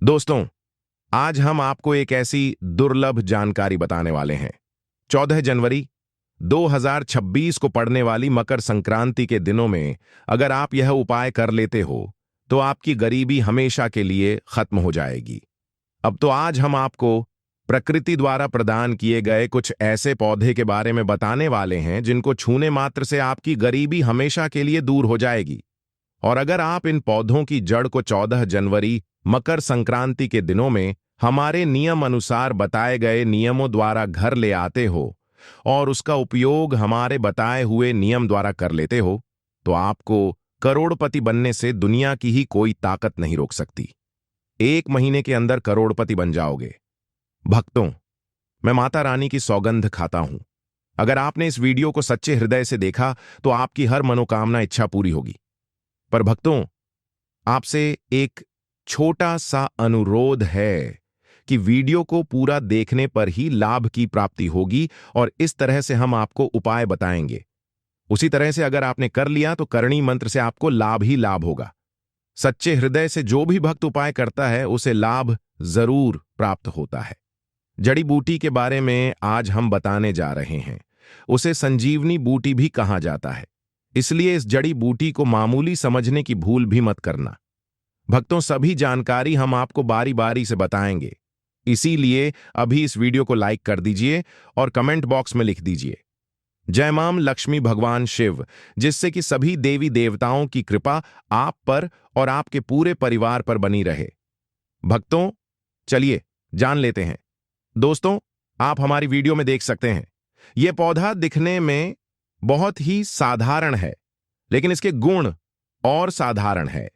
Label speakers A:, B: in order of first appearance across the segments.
A: दोस्तों, आज हम आपको एक ऐसी दुर्लभ जानकारी बताने वाले हैं। 14 जनवरी 2026 को पड़ने वाली मकर संक्रांति के दिनों में अगर आप यह उपाय कर लेते हो तो आपकी गरीबी हमेशा के लिए खत्म हो जाएगी। अब तो आज हम आपको प्रकृति द्वारा प्रदान किए गए कुछ ऐसे पौधे के बारे में बताने वाले हैं जिनको छूने मात्र से आपकी गरीबी हमेशा के लिए दूर हो जाएगी। और अगर आप इन पौधों की जड़ को 14 जनवरी मकर संक्रांति के दिनों में हमारे नियम अनुसार बताए गए नियमों द्वारा घर ले आते हो और उसका उपयोग हमारे बताए हुए नियम द्वारा कर लेते हो, तो आपको करोड़पति बनने से दुनिया की ही कोई ताकत नहीं रोक सकती। 1 महीने के अंदर करोड़पति बन जाओगे। भक्तों, मैं माता रानी की सौगंध खाता हूं। अगर आपने इस वीडियो को सच्चे हृदय से देखा तो आपकी हर मनोकामना इच्छा पूरी होगी। पर भक्तों, आपसे एक छोटा सा अनुरोध है कि वीडियो को पूरा देखने पर ही लाभ की प्राप्ति होगी और इस तरह से हम आपको उपाय बताएंगे। उसी तरह से अगर आपने कर लिया तो करणी मंत्र से आपको लाभ ही लाभ होगा। सच्चे हृदय से जो भी भक्त उपाय करता है उसे लाभ जरूर प्राप्त होता है। जड़ी बूटी के बारे में आज हम बताने जा रहे हैं। उसे संजीवनी बूटी भी कहा जाता है, इसलिए इस जड़ी बूटी को मामूली समझने की भूल भी मत करना। भक्तों, सभी जानकारी हम आपको बारी बारी से बताएंगे, इसीलिए अभी इस वीडियो को लाइक कर दीजिए और कमेंट बॉक्स में लिख दीजिए जय मां लक्ष्मी भगवान शिव, जिससे कि सभी देवी देवताओं की कृपा आप पर और आपके पूरे परिवार पर बनी रहे। भक्तों, चलिए जान लेते हैं। दोस्तों, आप हमारी वीडियो में देख सकते हैं, यह पौधा दिखने में बहुत ही साधारण है, लेकिन इसके गुण और साधारण है।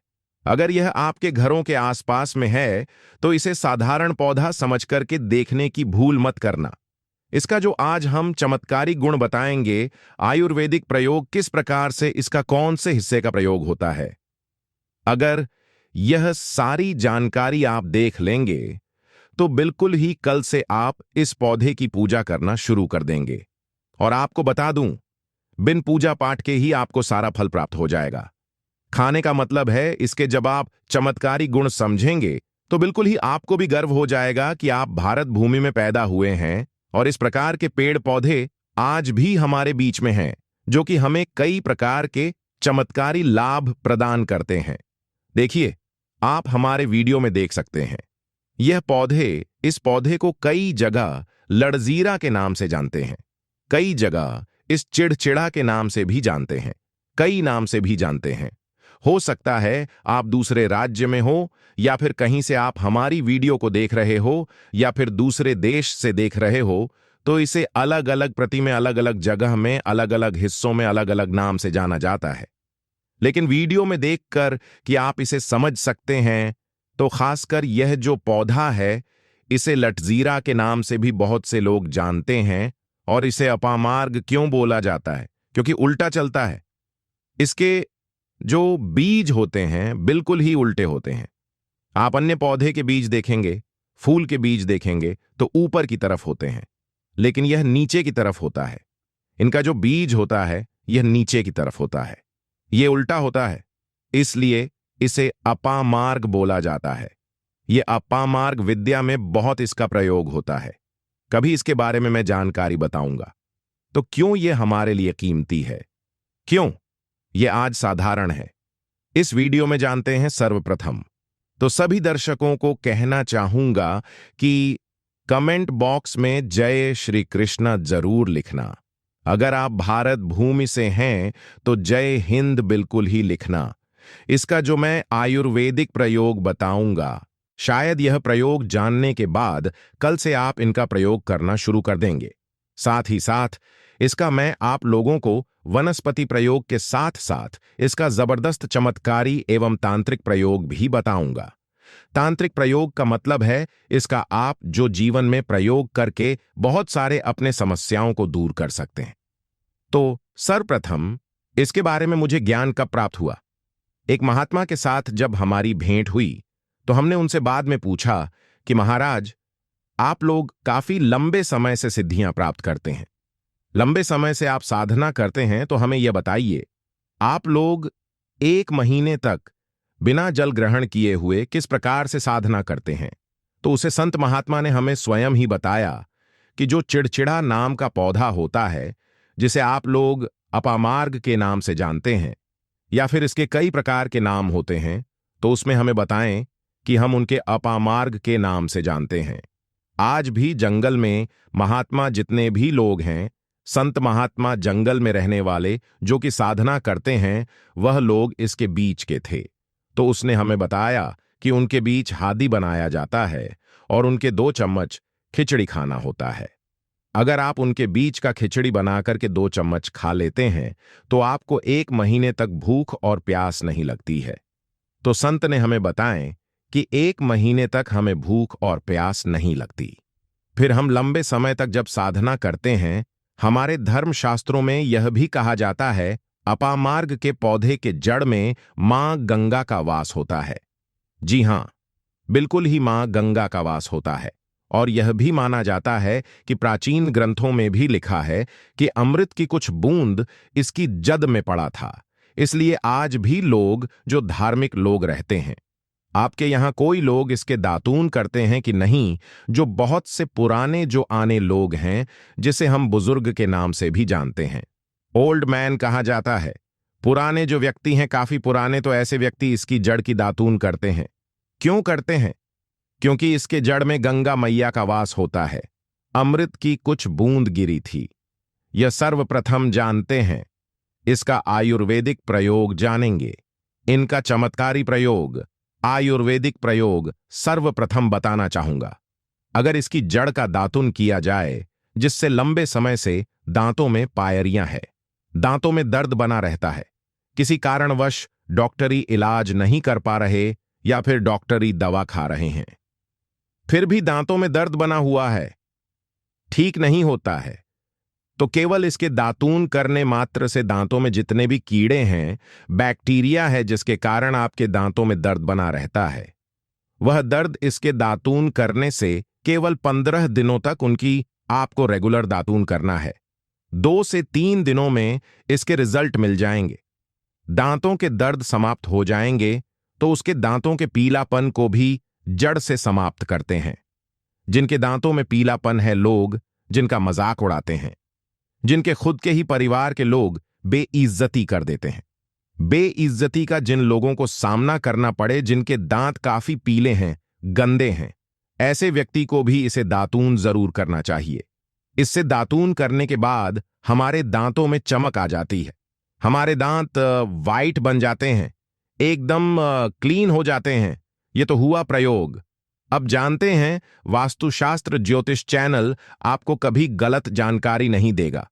A: अगर यह आपके घरों के आसपास में है तो इसे साधारण पौधा समझ करके देखने की भूल मत करना। इसका जो आज हम चमत्कारी गुण बताएंगे, आयुर्वेदिक प्रयोग किस प्रकार से इसका कौन से हिस्से का प्रयोग होता है, अगर यह सारी जानकारी आप देख लेंगे तो बिल्कुल ही कल से आप इस पौधे की पूजा करना शुरू कर देंगे। और आपको बता दूं, बिन पूजा पाठ के ही आपको सारा फल प्राप्त हो जाएगा। खाने का मतलब है, इसके जब आप चमत्कारी गुण समझेंगे तो बिल्कुल ही आपको भी गर्व हो जाएगा कि आप भारत भूमि में पैदा हुए हैं और इस प्रकार के पेड़ पौधे आज भी हमारे बीच में हैं, जो कि हमें कई प्रकार के चमत्कारी लाभ प्रदान करते हैं। देखिए, आप हमारे वीडियो में देख सकते हैं, इस पौधे को कई जगह लड़जीरा के नाम से जानते हैं, कई जगह इस चिड़चिड़ा के नाम से भी जानते हैं, कई नाम से भी जानते हैं। हो सकता है आप दूसरे राज्य में हो या फिर कहीं से आप हमारी वीडियो को देख रहे हो या फिर दूसरे देश से देख रहे हो, तो इसे अलग अलग प्रति में अलग अलग जगह में अलग अलग हिस्सों में अलग अलग नाम से जाना जाता है। लेकिन वीडियो में देखकर कि आप इसे समझ सकते हैं, तो खासकर यह जो पौधा है, इसे लटजीरा के नाम से भी बहुत से लोग जानते हैं। और इसे अपामार्ग क्यों बोला जाता है? क्योंकि उल्टा चलता है। इसके जो बीज होते हैं बिल्कुल ही उल्टे होते हैं। आप अन्य पौधे के बीज देखेंगे, फूल के बीज देखेंगे तो ऊपर की तरफ होते हैं, लेकिन यह नीचे की तरफ होता है। इनका जो बीज होता है यह नीचे की तरफ होता है, यह उल्टा होता है, इसलिए इसे अपामार्ग बोला जाता है। यह अपामार्ग विद्या में बहुत इसका प्रयोग होता है। कभी इसके बारे में मैं जानकारी बताऊंगा। तो क्यों यह हमारे लिए कीमती है, क्यों यह आज साधारण है, इस वीडियो में जानते हैं। सर्वप्रथम तो सभी दर्शकों को कहना चाहूंगा कि कमेंट बॉक्स में जय श्री कृष्णा जरूर लिखना। अगर आप भारत भूमि से हैं तो जय हिंद बिल्कुल ही लिखना। इसका जो मैं आयुर्वेदिक प्रयोग बताऊंगा, शायद यह प्रयोग जानने के बाद कल से आप इनका प्रयोग करना शुरू कर देंगे। साथ ही साथ इसका मैं आप लोगों को वनस्पति प्रयोग के साथ साथ इसका जबरदस्त चमत्कारी एवं तांत्रिक प्रयोग भी बताऊंगा। तांत्रिक प्रयोग का मतलब है इसका आप जो जीवन में प्रयोग करके बहुत सारे अपने समस्याओं को दूर कर सकते हैं। तो सर्वप्रथम इसके बारे में मुझे ज्ञान कब प्राप्त हुआ? एक महात्मा के साथ जब हमारी भेंट हुई तो हमने उनसे बाद में पूछा कि महाराज, आप लोग काफी लंबे समय से सिद्धियां प्राप्त करते हैं, लंबे समय से आप साधना करते हैं, तो हमें यह बताइए, आप लोग 1 महीने तक बिना जल ग्रहण किए हुए किस प्रकार से साधना करते हैं। तो उसे संत महात्मा ने हमें स्वयं ही बताया कि जो चिड़चिड़ा नाम का पौधा होता है, जिसे आप लोग अपामार्ग के नाम से जानते हैं, या फिर इसके कई प्रकार के नाम होते हैं, तो उसमें हमें बताएं कि हम उनके अपामार्ग के नाम से जानते हैं। आज भी जंगल में महात्मा जितने भी लोग हैं, संत महात्मा जंगल में रहने वाले जो कि साधना करते हैं, वह लोग इसके बीच के थे। तो उसने हमें बताया कि उनके बीच हादी बनाया जाता है और उनके 2 चम्मच खिचड़ी खाना होता है। अगर आप उनके बीच का खिचड़ी बनाकर के 2 चम्मच खा लेते हैं तो आपको 1 महीने तक भूख और प्यास नहीं लगती है। तो संत ने हमें बताएं कि 1 महीने तक हमें भूख और प्यास नहीं लगती। फिर हम लंबे समय तक जब साधना करते हैं, हमारे धर्मशास्त्रों में यह भी कहा जाता है, अपामार्ग के पौधे के जड़ में मां गंगा का वास होता है। जी हां, बिल्कुल ही मां गंगा का वास होता है। और यह भी माना जाता है कि प्राचीन ग्रंथों में भी लिखा है कि अमृत की कुछ बूंद इसकी जद में पड़ा था। इसलिए आज भी लोग जो धार्मिक लोग रहते हैं, आपके यहां कोई लोग इसके दातून करते हैं कि नहीं, जो बहुत से पुराने जो आने लोग हैं, जिसे हम बुजुर्ग के नाम से भी जानते हैं, ओल्ड मैन कहा जाता है। पुराने जो व्यक्ति हैं, काफी पुराने, तो ऐसे व्यक्ति इसकी जड़ की दातून करते हैं। क्यों करते हैं? क्योंकि इसके जड़ में गंगा मैया का वास होता है। अमृत की कुछ बूंद गिरी थी। यह सर्वप्रथम जानते हैं। इसका आयुर्वेदिक प्रयोग जानेंगे। इनका चमत्कारी प्रयोग, आयुर्वेदिक प्रयोग सर्वप्रथम बताना चाहूंगा। अगर इसकी जड़ का दातुन किया जाए, जिससे लंबे समय से दांतों में पायरियां है, दांतों में दर्द बना रहता है, किसी कारणवश डॉक्टरी इलाज नहीं कर पा रहे या फिर डॉक्टरी दवा खा रहे हैं, फिर भी दांतों में दर्द बना हुआ है, ठीक नहीं होता है, तो केवल इसके दातून करने मात्र से दांतों में जितने भी कीड़े हैं, बैक्टीरिया है जिसके कारण आपके दांतों में दर्द बना रहता है, वह दर्द इसके दातून करने से केवल 15 दिनों तक उनकी आपको रेगुलर दातून करना है। 2 से 3 दिनों में इसके रिजल्ट मिल जाएंगे। दांतों के दर्द समाप्त हो जाएंगे तो उसके दांतों के पीलापन को भी जड़ से समाप्त करते हैं। जिनके दांतों में पीलापन है, लोग जिनका मजाक उड़ाते हैं, जिनके खुद के ही परिवार के लोग बेइज्जती कर देते हैं, बेइज्जती का जिन लोगों को सामना करना पड़े, जिनके दांत काफी पीले हैं, गंदे हैं, ऐसे व्यक्ति को भी इसे दातून जरूर करना चाहिए। इससे दातून करने के बाद हमारे दांतों में चमक आ जाती है, हमारे दांत वाइट बन जाते हैं, एकदम क्लीन हो जाते हैं। ये तो हुआ प्रयोग। अब जानते हैं, वास्तुशास्त्र ज्योतिष चैनल आपको कभी गलत जानकारी नहीं देगा।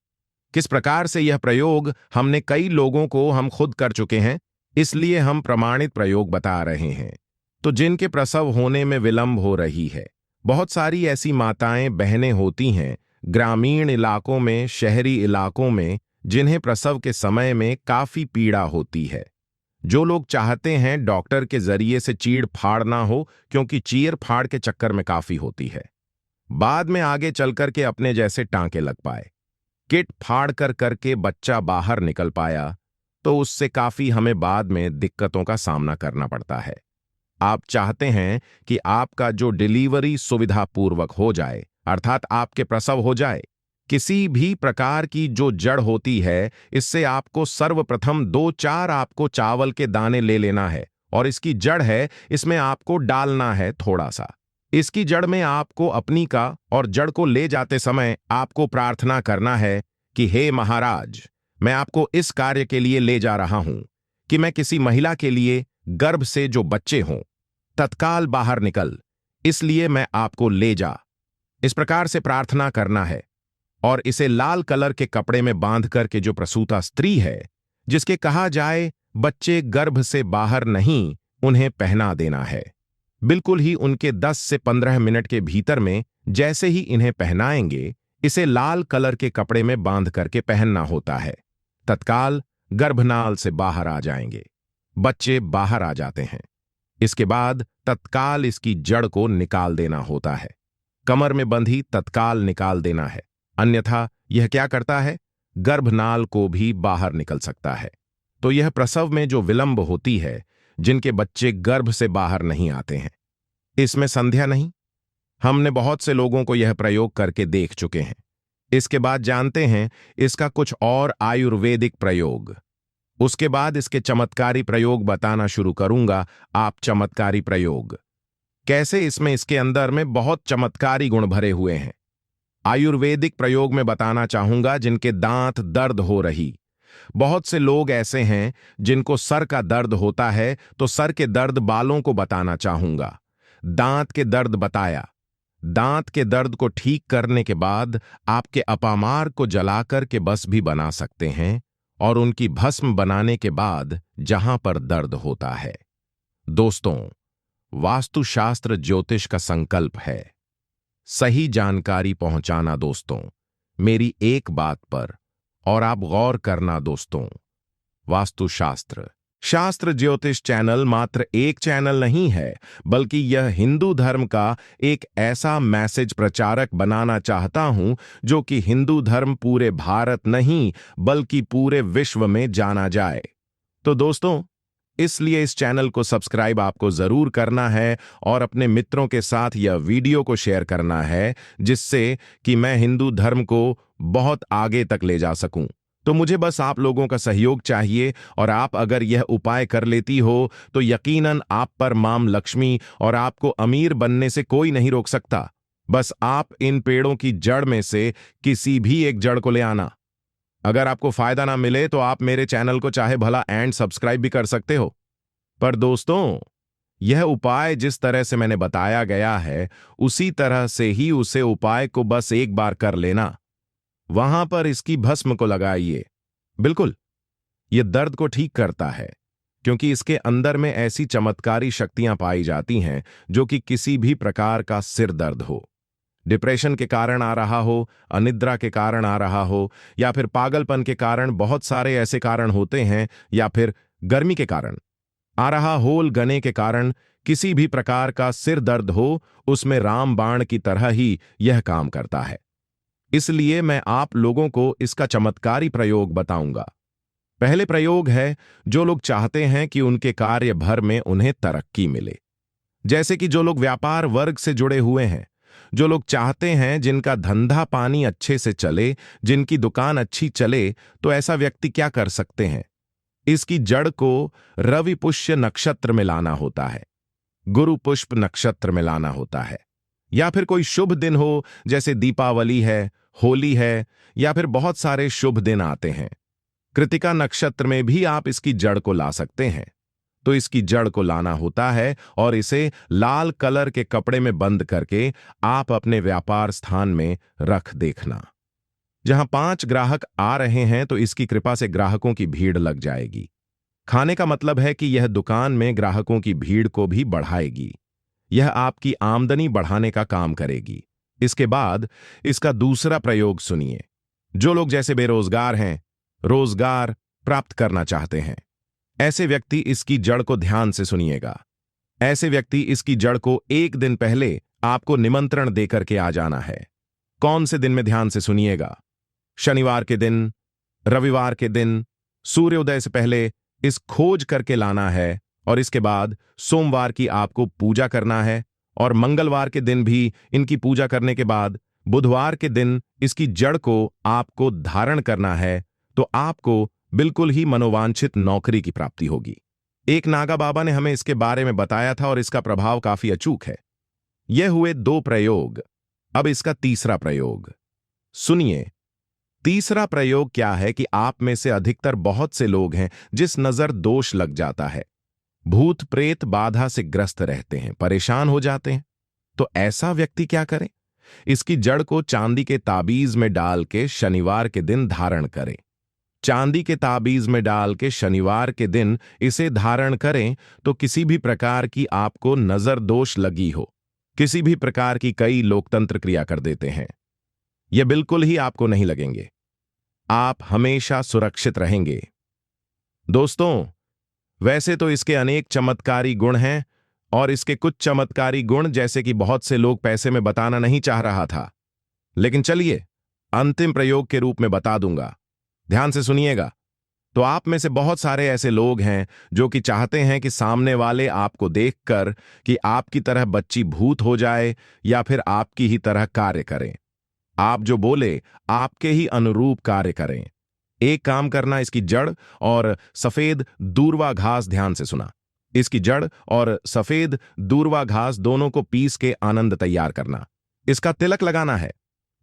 A: किस प्रकार से यह प्रयोग हमने कई लोगों को हम खुद कर चुके हैं, इसलिए हम प्रमाणित प्रयोग बता रहे हैं। तो जिनके प्रसव होने में विलंब हो रही है, बहुत सारी ऐसी माताएं बहनें होती हैं ग्रामीण इलाकों में, शहरी इलाकों में, जिन्हें प्रसव के समय में काफी पीड़ा होती है। जो लोग चाहते हैं डॉक्टर के जरिए से चीड़ फाड़ ना हो, क्योंकि चीर फाड़ के चक्कर में काफी होती है, बाद में आगे चलकर के अपने जैसे टांके लग पाए, किट फाड़ कर करके बच्चा बाहर निकल पाया, तो उससे काफी हमें बाद में दिक्कतों का सामना करना पड़ता है। आप चाहते हैं कि आपका जो डिलीवरी सुविधापूर्वक हो जाए, अर्थात आपके प्रसव हो जाए। किसी भी प्रकार की जो जड़ होती है, इससे आपको सर्वप्रथम 2-4 आपको चावल के दाने ले लेना है, और इसकी जड़ है, इसमें आपको डालना है थोड़ा सा। इसकी जड़ में आपको अपनी का, और जड़ को ले जाते समय आपको प्रार्थना करना है कि हे महाराज, मैं आपको इस कार्य के लिए ले जा रहा हूं कि मैं किसी महिला के लिए गर्भ से जो बच्चे हों तत्काल बाहर निकल, इसलिए मैं आपको ले जा। इस प्रकार से प्रार्थना करना है, और इसे लाल कलर के कपड़े में बांध कर के जो प्रसूता स्त्री है, जिसके कहा जाए बच्चे गर्भ से बाहर नहीं, उन्हें पहना देना है। बिल्कुल ही उनके 10 से 15 मिनट के भीतर में जैसे ही इन्हें पहनाएंगे, इसे लाल कलर के कपड़े में बांध करके पहनना होता है। तत्काल गर्भनाल से बाहर आ जाएंगे, बच्चे बाहर आ जाते हैं। इसके बाद तत्काल इसकी जड़ को निकाल देना होता है, कमर में बंधी तत्काल निकाल देना है, अन्यथा यह क्या करता है, गर्भनाल को भी बाहर निकल सकता है। तो यह प्रसव में जो विलंब होती है, जिनके बच्चे गर्भ से बाहर नहीं आते हैं। इसमें संध्या नहीं। हमने बहुत से लोगों को यह प्रयोग करके देख चुके हैं। इसके बाद जानते हैं इसका कुछ और आयुर्वेदिक प्रयोग। उसके बाद इसके चमत्कारी प्रयोग बताना शुरू करूंगा। आप चमत्कारी प्रयोग कैसे, इसमें इसके अंदर में बहुत चमत्कारी गुण भरे हुए हैं। आयुर्वेदिक प्रयोग में बताना चाहूंगा जिनके दांत दर्द हो रही। बहुत से लोग ऐसे हैं जिनको सर का दर्द होता है, तो सर के दर्द बालों को बताना चाहूंगा। दांत के दर्द बताया। दांत के दर्द को ठीक करने के बाद आपके अपामार को जलाकर के बस भी बना सकते हैं, और उनकी भस्म बनाने के बाद जहां पर दर्द होता है। दोस्तों, वास्तुशास्त्र ज्योतिष का संकल्प है सही जानकारी पहुंचाना। दोस्तों, मेरी एक बात पर और आप गौर करना। दोस्तों, वास्तुशास्त्र शास्त्र ज्योतिष चैनल मात्र एक चैनल नहीं है, बल्कि यह हिंदू धर्म का एक ऐसा मैसेज प्रचारक बनाना चाहता हूं जो कि हिंदू धर्म पूरे भारत नहीं बल्कि पूरे विश्व में जाना जाए। तो दोस्तों, इसलिए इस चैनल को सब्सक्राइब आपको जरूर करना है और अपने मित्रों के साथ यह वीडियो को शेयर करना है, जिससे कि मैं हिंदू धर्म को बहुत आगे तक ले जा सकूं। तो मुझे बस आप लोगों का सहयोग चाहिए, और आप अगर यह उपाय कर लेती हो तो यकीनन आप पर मां लक्ष्मी और आपको अमीर बनने से कोई नहीं रोक सकता। बस आप इन पेड़ों की जड़ में से किसी भी एक जड़ को ले आना। अगर आपको फायदा ना मिले तो आप मेरे चैनल को चाहे भला एंड सब्सक्राइब भी कर सकते हो। पर दोस्तों, यह उपाय जिस तरह से मैंने बताया गया है, उसी तरह से ही उसे उपाय को बस एक बार कर लेना। वहां पर इसकी भस्म को लगाइए। बिल्कुल, यह दर्द को ठीक करता है, क्योंकि इसके अंदर में ऐसी चमत्कारी शक्तियां पाई जाती हैं जो कि किसी भी प्रकार का सिर दर्द हो, डिप्रेशन के कारण आ रहा हो, अनिद्रा के कारण आ रहा हो, या फिर पागलपन के कारण, बहुत सारे ऐसे कारण होते हैं, या फिर गर्मी के कारण आ रहा होल गने के कारण, किसी भी प्रकार का सिर दर्द हो, उसमें रामबाण की तरह ही यह काम करता है। इसलिए मैं आप लोगों को इसका चमत्कारी प्रयोग बताऊंगा। पहले प्रयोग है, जो लोग चाहते हैं कि उनके कार्य भर में उन्हें तरक्की मिले, जैसे कि जो लोग व्यापार वर्ग से जुड़े हुए हैं, जो लोग चाहते हैं जिनका धंधा पानी अच्छे से चले, जिनकी दुकान अच्छी चले, तो ऐसा व्यक्ति क्या कर सकते हैं? इसकी जड़ को रवि पुष्य नक्षत्र में लाना होता है, गुरु पुष्प नक्षत्र में लाना होता है, या फिर कोई शुभ दिन हो, जैसे दीपावली है, होली है, या फिर बहुत सारे शुभ दिन आते हैं। कृतिका नक्षत्र में भी आप इसकी जड़ को ला सकते हैं। तो इसकी जड़ को लाना होता है और इसे लाल कलर के कपड़े में बंद करके आप अपने व्यापार स्थान में रख देखना। जहां 5 ग्राहक आ रहे हैं तो इसकी कृपा से ग्राहकों की भीड़ लग जाएगी। खाने का मतलब है कि यह दुकान में ग्राहकों की भीड़ को भी बढ़ाएगी। यह आपकी आमदनी बढ़ाने का काम करेगी। इसके बाद इसका दूसरा प्रयोग सुनिए। जो लोग जैसे बेरोजगार हैं, रोजगार प्राप्त करना चाहते हैं, ऐसे व्यक्ति इसकी जड़ को ध्यान से सुनिएगा। ऐसे व्यक्ति इसकी जड़ को एक दिन पहले आपको निमंत्रण देकर के आ जाना है। कौन से दिन में, ध्यान से सुनिएगा। शनिवार के दिन, रविवार के दिन, सूर्योदय से पहले इस खोज करके लाना है, और इसके बाद सोमवार की आपको पूजा करना है, और मंगलवार के दिन भी इनकी पूजा करने के बाद बुधवार के दिन इसकी जड़ को आपको धारण करना है, तो आपको बिल्कुल ही मनोवांछित नौकरी की प्राप्ति होगी। एक नागा बाबा ने हमें इसके बारे में बताया था और इसका प्रभाव काफी अचूक है। यह हुए 2 प्रयोग। अब इसका तीसरा प्रयोग सुनिए। तीसरा प्रयोग क्या है कि आप में से अधिकतर बहुत से लोग हैं जिस नजर दोष लग जाता है, भूत प्रेत बाधा से ग्रस्त रहते हैं, परेशान हो जाते हैं। तो ऐसा व्यक्ति क्या करे? इसकी जड़ को चांदी के ताबीज में डाल के शनिवार के दिन धारण करें। चांदी के ताबीज में डाल के शनिवार के दिन इसे धारण करें तो किसी भी प्रकार की आपको नजर दोष लगी हो, किसी भी प्रकार की, कई लोकतंत्र क्रिया कर देते हैं, यह बिल्कुल ही आपको नहीं लगेंगे। आप हमेशा सुरक्षित रहेंगे। दोस्तों, वैसे तो इसके अनेक चमत्कारी गुण हैं, और इसके कुछ चमत्कारी गुण जैसे कि बहुत से लोग पैसे में बताना नहीं चाह रहा था, लेकिन चलिए अंतिम प्रयोग के रूप में बता दूंगा। ध्यान से सुनिएगा। तो आप में से बहुत सारे ऐसे लोग हैं जो कि चाहते हैं कि सामने वाले आपको देखकर कि आपकी तरह बच्ची भूत हो जाए या फिर आपकी ही तरह कार्य करें। आप जो बोले आपके ही अनुरूप कार्य करें। एक काम करना, इसकी जड़ और सफेद दूर्वा घास ध्यान से सुना। इसकी जड़ और सफेद दूर्वा घास दोनों को पीस के आनंद तैयार करना। इसका तिलक लगाना है।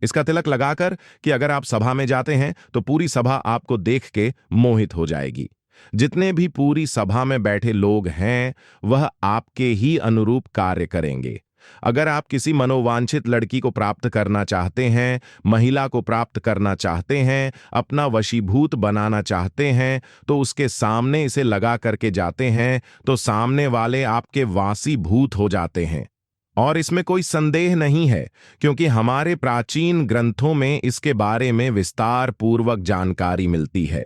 A: इसका तिलक लगाकर कि अगर आप सभा में जाते हैं तो पूरी सभा आपको देख के मोहित हो जाएगी। जितने भी पूरी सभा में बैठे लोग हैं वह आपके ही अनुरूप कार्य करेंगे। अगर आप किसी मनोवांछित लड़की को प्राप्त करना चाहते हैं, महिला को प्राप्त करना चाहते हैं, अपना वशीभूत बनाना चाहते हैं, तो उसके सामने इसे लगा करके जाते हैं तो सामने वाले आपके वासीभूत हो जाते हैं। और इसमें कोई संदेह नहीं है, क्योंकि हमारे प्राचीन ग्रंथों में इसके बारे में विस्तार पूर्वक जानकारी मिलती है।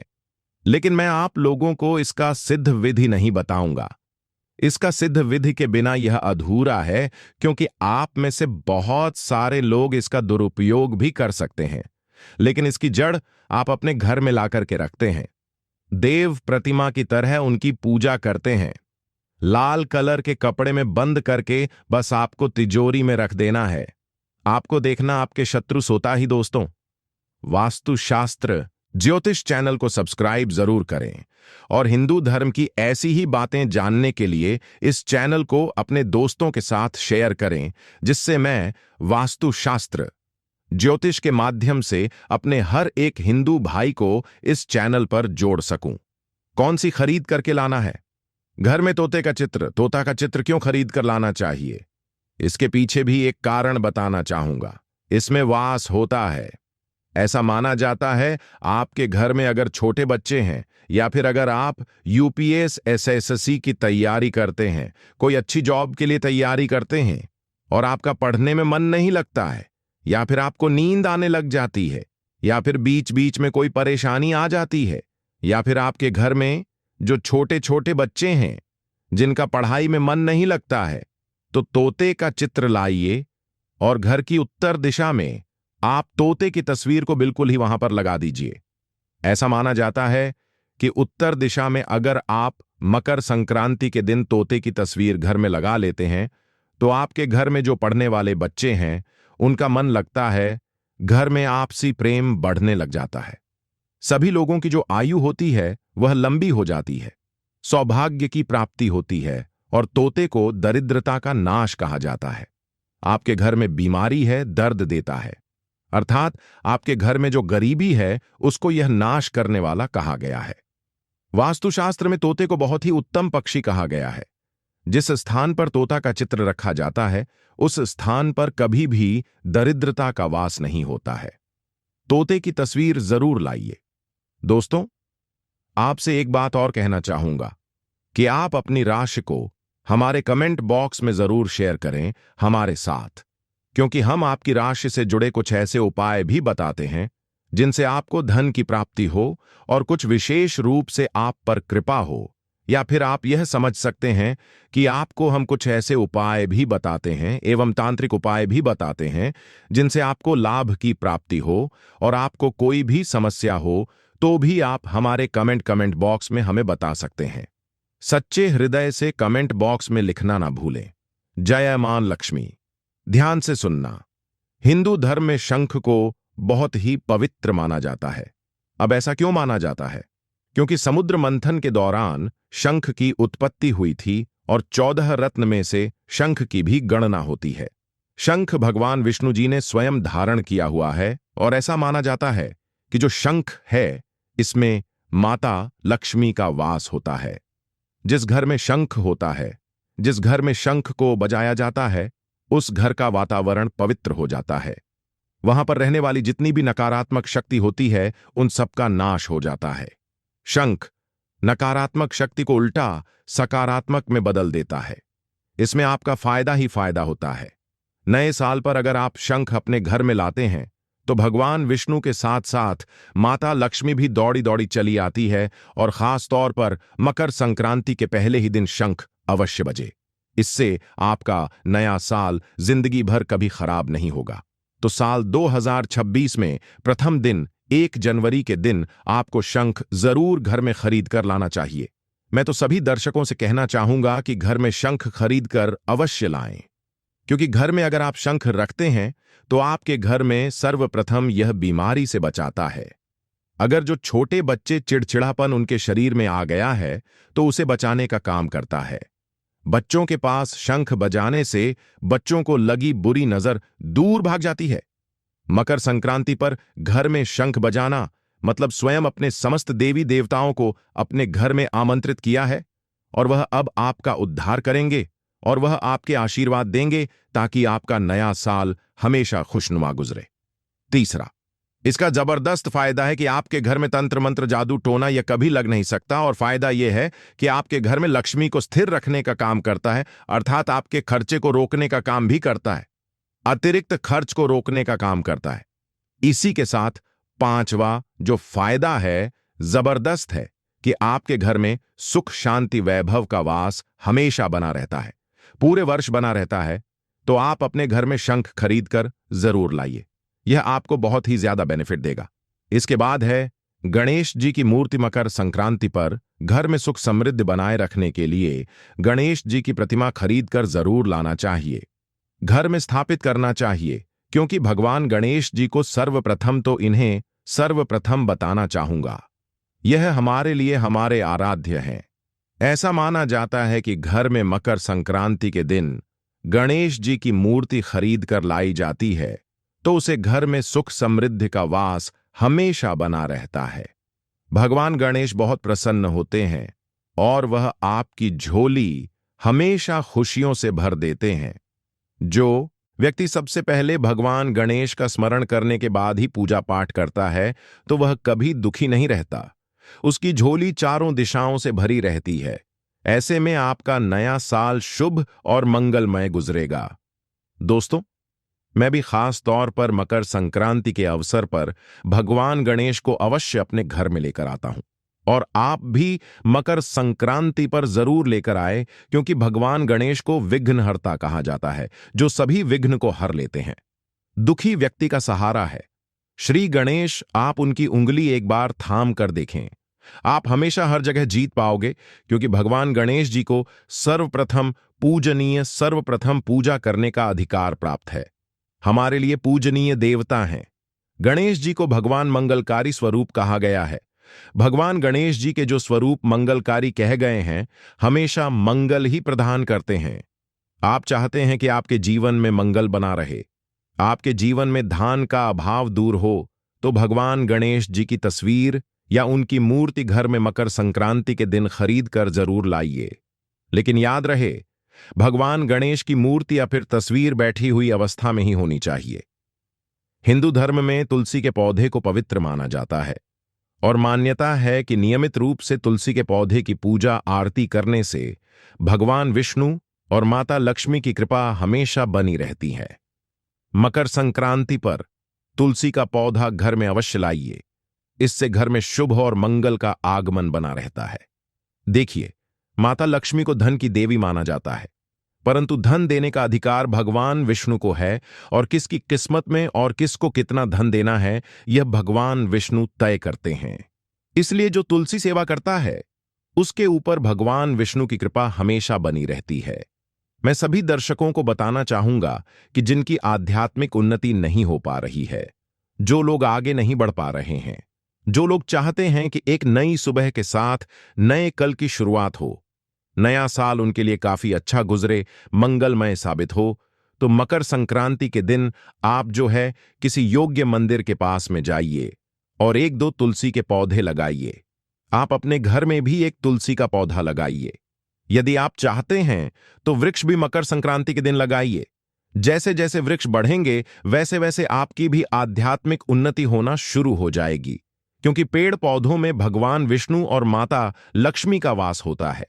A: लेकिन मैं आप लोगों को इसका सिद्ध विधि नहीं बताऊंगा। इसका सिद्ध विधि के बिना यह अधूरा है, क्योंकि आप में से बहुत सारे लोग इसका दुरुपयोग भी कर सकते हैं। लेकिन इसकी जड़ आप अपने घर में लाकर के रखते हैं। देव प्रतिमा की तरह उनकी पूजा करते हैं। लाल कलर के कपड़े में बंद करके बस आपको तिजोरी में रख देना है। आपको देखना आपके शत्रु सोता ही। दोस्तों, वास्तुशास्त्र ज्योतिष चैनल को सब्सक्राइब जरूर करें और हिंदू धर्म की ऐसी ही बातें जानने के लिए इस चैनल को अपने दोस्तों के साथ शेयर करें, जिससे मैं वास्तुशास्त्र ज्योतिष के माध्यम से अपने हर एक हिंदू भाई को इस चैनल पर जोड़ सकूं। कौन सी खरीद करके लाना है? घर में तोते का चित्र, तोता का चित्र क्यों खरीद कर लाना चाहिए? इसके पीछे भी एक कारण बताना चाहूंगा। इसमें वास होता है। ऐसा माना जाता है आपके घर में अगर छोटे बच्चे हैं या फिर अगर आप यूपीएस एसएससी की तैयारी करते हैं, कोई अच्छी जॉब के लिए तैयारी करते हैं और आपका पढ़ने में मन नहीं लगता है, या फिर आपको नींद आने लग जाती है, या फिर बीच बीच में कोई परेशानी आ जाती है, या फिर आपके घर में जो छोटे छोटे बच्चे हैं जिनका पढ़ाई में मन नहीं लगता है, तो तोते का चित्र लाइए और घर की उत्तर दिशा में आप तोते की तस्वीर को बिल्कुल ही वहां पर लगा दीजिए। ऐसा माना जाता है कि उत्तर दिशा में अगर आप मकर संक्रांति के दिन तोते की तस्वीर घर में लगा लेते हैं तो आपके घर में जो पढ़ने वाले बच्चे हैं उनका मन लगता है, घर में आपसी प्रेम बढ़ने लग जाता है। सभी लोगों की जो आयु होती है वह लंबी हो जाती है, सौभाग्य की प्राप्ति होती है और तोते को दरिद्रता का नाश कहा जाता है। आपके घर में बीमारी है, दर्द देता है, अर्थात आपके घर में जो गरीबी है उसको यह नाश करने वाला कहा गया है। वास्तुशास्त्र में तोते को बहुत ही उत्तम पक्षी कहा गया है। जिस स्थान पर तोता का चित्र रखा जाता है उस स्थान पर कभी भी दरिद्रता का वास नहीं होता है। तोते की तस्वीर जरूर लाइए। दोस्तों, आपसे एक बात और कहना चाहूंगा कि आप अपनी राशि को हमारे कमेंट बॉक्स में जरूर शेयर करें हमारे साथ, क्योंकि हम आपकी राशि से जुड़े कुछ ऐसे उपाय भी बताते हैं जिनसे आपको धन की प्राप्ति हो और कुछ विशेष रूप से आप पर कृपा हो, या फिर आप यह समझ सकते हैं कि आपको हम कुछ ऐसे उपाय भी बताते हैं एवं तांत्रिक उपाय भी बताते हैं जिनसे आपको लाभ की प्राप्ति हो और आपको कोई भी समस्या हो तो भी आप हमारे कमेंट बॉक्स में हमें बता सकते हैं। सच्चे हृदय से कमेंट बॉक्स में लिखना ना भूलें। जय मां लक्ष्मी। ध्यान से सुनना। हिंदू धर्म में शंख को बहुत ही पवित्र माना जाता है। अब ऐसा क्यों माना जाता है? क्योंकि समुद्र मंथन के दौरान शंख की उत्पत्ति हुई थी और 14 रत्न में से शंख की भी गणना होती है। शंख भगवान विष्णु जी ने स्वयं धारण किया हुआ है और ऐसा माना जाता है कि जो शंख है इसमें माता लक्ष्मी का वास होता है। जिस घर में शंख होता है, जिस घर में शंख को बजाया जाता है, उस घर का वातावरण पवित्र हो जाता है। वहां पर रहने वाली जितनी भी नकारात्मक शक्ति होती है उन सबका नाश हो जाता है। शंख नकारात्मक शक्ति को उल्टा सकारात्मक में बदल देता है। इसमें आपका फायदा ही फायदा होता है। नए साल पर अगर आप शंख अपने घर में लाते हैं तो भगवान विष्णु के साथ साथ माता लक्ष्मी भी दौड़ी दौड़ी चली आती है और खास तौर पर मकर संक्रांति के पहले ही दिन शंख अवश्य बजे। इससे आपका नया साल जिंदगी भर कभी खराब नहीं होगा। तो साल 2026 में प्रथम दिन 1 जनवरी के दिन आपको शंख जरूर घर में खरीद कर लाना चाहिए। मैं तो सभी दर्शकों से कहना चाहूंगा कि घर में शंख खरीद कर अवश्य लाएं, क्योंकि घर में अगर आप शंख रखते हैं तो आपके घर में सर्वप्रथम यह बीमारी से बचाता है। अगर जो छोटे बच्चे चिड़चिड़ापन उनके शरीर में आ गया है तो उसे बचाने का काम करता है। बच्चों के पास शंख बजाने से बच्चों को लगी बुरी नजर दूर भाग जाती है। मकर संक्रांति पर घर में शंख बजाना मतलब स्वयं अपने समस्त देवी देवताओं को अपने घर में आमंत्रित किया है, और वह अब आपका उद्धार करेंगे और वह आपके आशीर्वाद देंगे ताकि आपका नया साल हमेशा खुशनुमा गुजरे। तीसरा, इसका जबरदस्त फायदा है कि आपके घर में तंत्र मंत्र जादू टोना यह कभी लग नहीं सकता, और फायदा यह है कि आपके घर में लक्ष्मी को स्थिर रखने का काम करता है, अर्थात आपके खर्चे को रोकने का काम भी करता है, अतिरिक्त खर्च को रोकने का काम करता है। इसी के साथ पांचवा जो फायदा है जबरदस्त है कि आपके घर में सुख शांति वैभव का वास हमेशा बना रहता है, पूरे वर्ष बना रहता है। तो आप अपने घर में शंख खरीद कर जरूर लाइए, यह आपको बहुत ही ज्यादा बेनिफिट देगा। इसके बाद है गणेश जी की मूर्ति। मकर संक्रांति पर घर में सुख समृद्धि बनाए रखने के लिए गणेश जी की प्रतिमा खरीद कर जरूर लाना चाहिए, घर में स्थापित करना चाहिए, क्योंकि भगवान गणेश जी को सर्वप्रथम तो इन्हें सर्वप्रथम बताना चाहूंगा, यह हमारे लिए हमारे आराध्य हैं। ऐसा माना जाता है कि घर में मकर संक्रांति के दिन गणेश जी की मूर्ति खरीद कर लाई जाती है तो उसे घर में सुख समृद्धि का वास हमेशा बना रहता है। भगवान गणेश बहुत प्रसन्न होते हैं और वह आपकी झोली हमेशा खुशियों से भर देते हैं। जो व्यक्ति सबसे पहले भगवान गणेश का स्मरण करने के बाद ही पूजा पाठ करता है तो वह कभी दुखी नहीं रहता, उसकी झोली चारों दिशाओं से भरी रहती है। ऐसे में आपका नया साल शुभ और मंगलमय गुजरेगा। दोस्तों, मैं भी खास तौर पर मकर संक्रांति के अवसर पर भगवान गणेश को अवश्य अपने घर में लेकर आता हूं, और आप भी मकर संक्रांति पर जरूर लेकर आए, क्योंकि भगवान गणेश को विघ्नहर्ता कहा जाता है, जो सभी विघ्न को हर लेते हैं, दुखी व्यक्ति का सहारा है। श्री गणेश, आप उनकी उंगली एक बार थाम कर देखें, आप हमेशा हर जगह जीत पाओगे, क्योंकि भगवान गणेश जी को सर्वप्रथम पूजनीय, सर्वप्रथम पूजा करने का अधिकार प्राप्त है। हमारे लिए पूजनीय देवता हैं। गणेश जी को भगवान मंगलकारी स्वरूप कहा गया है। भगवान गणेश जी के जो स्वरूप मंगलकारी कह गए हैं, हमेशा मंगल ही प्रदान करते हैं। आप चाहते हैं कि आपके जीवन में मंगल बना रहे, आपके जीवन में धान का अभाव दूर हो, तो भगवान गणेश जी की तस्वीर या उनकी मूर्ति घर में मकर संक्रांति के दिन खरीद कर जरूर लाइए। लेकिन याद रहे, भगवान गणेश की मूर्ति या फिर तस्वीर बैठी हुई अवस्था में ही होनी चाहिए। हिंदू धर्म में तुलसी के पौधे को पवित्र माना जाता है, और मान्यता है कि नियमित रूप से तुलसी के पौधे की पूजा आरती करने से भगवान विष्णु और माता लक्ष्मी की कृपा हमेशा बनी रहती है। मकर संक्रांति पर तुलसी का पौधा घर में अवश्य लाइए, इससे घर में शुभ और मंगल का आगमन बना रहता है। देखिए, माता लक्ष्मी को धन की देवी माना जाता है, परंतु धन देने का अधिकार भगवान विष्णु को है, और किसकी किस्मत में और किसको कितना धन देना है यह भगवान विष्णु तय करते हैं। इसलिए जो तुलसी सेवा करता है उसके ऊपर भगवान विष्णु की कृपा हमेशा बनी रहती है। मैं सभी दर्शकों को बताना चाहूंगा कि जिनकी आध्यात्मिक उन्नति नहीं हो पा रही है, जो लोग आगे नहीं बढ़ पा रहे हैं, जो लोग चाहते हैं कि एक नई सुबह के साथ नए कल की शुरुआत हो, नया साल उनके लिए काफी अच्छा गुजरे, मंगलमय साबित हो, तो मकर संक्रांति के दिन आप जो है किसी योग्य मंदिर के पास में जाइए और 1-2 तुलसी के पौधे लगाइए। आप अपने घर में भी एक तुलसी का पौधा लगाइए। यदि आप चाहते हैं तो वृक्ष भी मकर संक्रांति के दिन लगाइए। जैसे जैसे वृक्ष बढ़ेंगे वैसे वैसे आपकी भी आध्यात्मिक उन्नति होना शुरू हो जाएगी, क्योंकि पेड़ पौधों में भगवान विष्णु और माता लक्ष्मी का वास होता है।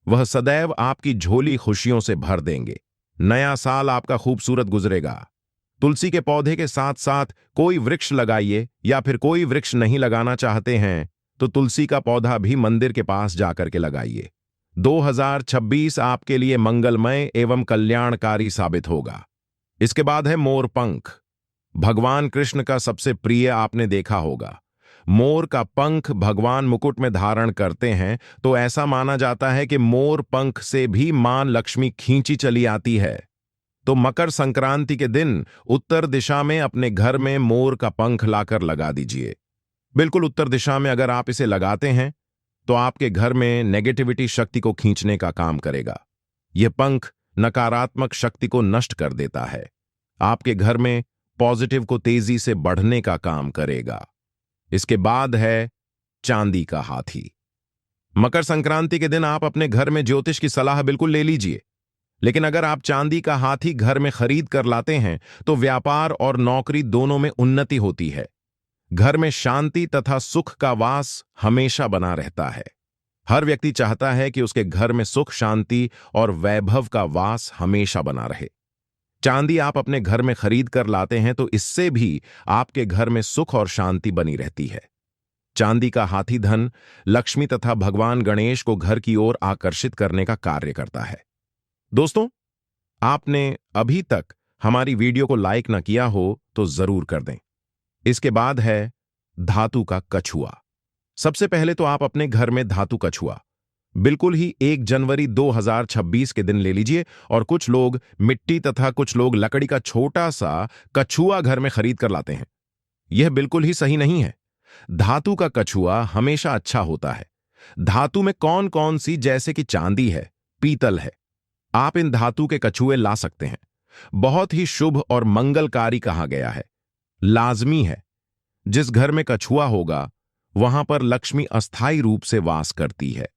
A: वह सदैव आपकी झोली खुशियों से भर देंगे। नया साल आपका खूबसूरत गुजरेगा। तुलसी के पौधे के साथ साथ कोई वृक्ष लगाइए, या फिर कोई वृक्ष नहीं लगाना चाहते हैं तो तुलसी का पौधा भी मंदिर के पास जाकर के लगाइए। 2026 आपके लिए मंगलमय एवं कल्याणकारी साबित होगा। इसके बाद है मोरपंख। भगवान कृष्ण का सबसे प्रिय आपने देखा होगा, मोर का पंख भगवान मुकुट में धारण करते हैं तो ऐसा माना जाता है कि मोर पंख से भी मां लक्ष्मी खींची चली आती है। तो मकर संक्रांति के दिन उत्तर दिशा में अपने घर में मोर का पंख लाकर लगा दीजिए। बिल्कुल उत्तर दिशा में अगर आप इसे लगाते हैं तो आपके घर में नेगेटिविटी शक्ति को खींचने का काम करेगा। यह पंख नकारात्मक शक्ति को नष्ट कर देता है, आपके घर में पॉजिटिव को तेजी से बढ़ने का काम करेगा। इसके बाद है चांदी का हाथी। मकर संक्रांति के दिन आप अपने घर में ज्योतिष की सलाह बिल्कुल ले लीजिए, लेकिन अगर आप चांदी का हाथी घर में खरीद कर लाते हैं तो व्यापार और नौकरी दोनों में उन्नति होती है। घर में शांति तथा सुख का वास हमेशा बना रहता है। हर व्यक्ति चाहता है कि उसके घर में सुख, शांति और वैभव का वास हमेशा बना रहे। चांदी आप अपने घर में खरीद कर लाते हैं तो इससे भी आपके घर में सुख और शांति बनी रहती है। चांदी का हाथी धन, लक्ष्मी तथा भगवान गणेश को घर की ओर आकर्षित करने का कार्य करता है। दोस्तों, आपने अभी तक हमारी वीडियो को लाइक न किया हो तो जरूर कर दें। इसके बाद है धातु का कछुआ। सबसे पहले तो आप अपने घर में धातु कछुआ बिल्कुल ही 1 जनवरी 2026 के दिन ले लीजिए, और कुछ लोग मिट्टी तथा कुछ लोग लकड़ी का छोटा सा कछुआ घर में खरीद कर लाते हैं। यह बिल्कुल ही सही नहीं है। धातु का कछुआ हमेशा अच्छा होता है। धातु में कौन कौन सी, जैसे कि चांदी है, पीतल है, आप इन धातु के कछुए ला सकते हैं। बहुत ही शुभ और मंगलकारी कहा गया है। लाजमी है, जिस घर में कछुआ होगा वहां पर लक्ष्मी अस्थायी रूप से वास करती है।